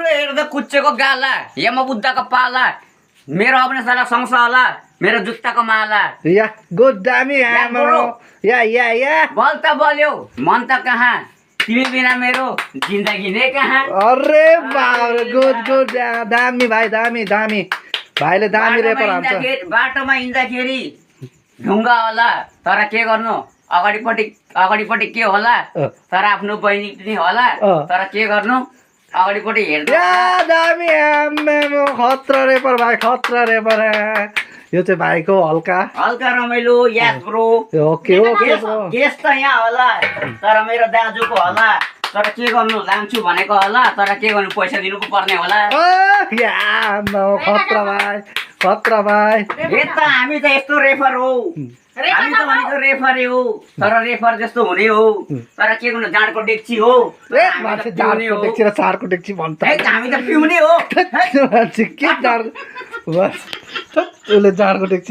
हेर्दा कुच्चेको गाला यमबुद्धको पाला मेरो अपने साला सँगसँगला मेरो जुत्ताको माला या गुड दामी आमा बडो। या बल त बल्यो मन त कहाँ तिमी बिना मेरो जिन्दगी नै कहाँ अरे बाबरे गुड दामी भाइ दामी भाइले दामी रेपर हान्छ बाटोमा हिँड्दाखेरि ढुङ्गा होला तर के गर्नु अगाडिपट्टि के होला तर आफ्नो बहिनी पनि होला तर के गर्नु अगाडिपट्टि हेर्नु या दामी आम्मामा खतरा रेपर भाइ खतरा रेपर यो चाहिँ भाइको हल्का रमाइलो यस ब्रो ओके ब्रो गेस त यहाँ होला तर मेरो दाजुको होला तर के गर्नु लान्छु भनेको होला तर के गर्नु पैसा दिनु पो पर्ने होला या खतरा भाइ त हामी त यस्तो रेफर हो हामी त भनेको रेफरै हो तर रेफर जस्तो हुने हो तर के गर्नु जाँडको डेक्ची हो मान्छे जाँडको डेक्ची र चारको डेक्ची भन्छ हामी त पिउने हो के जाँड बस उसले जाँडको डेक्ची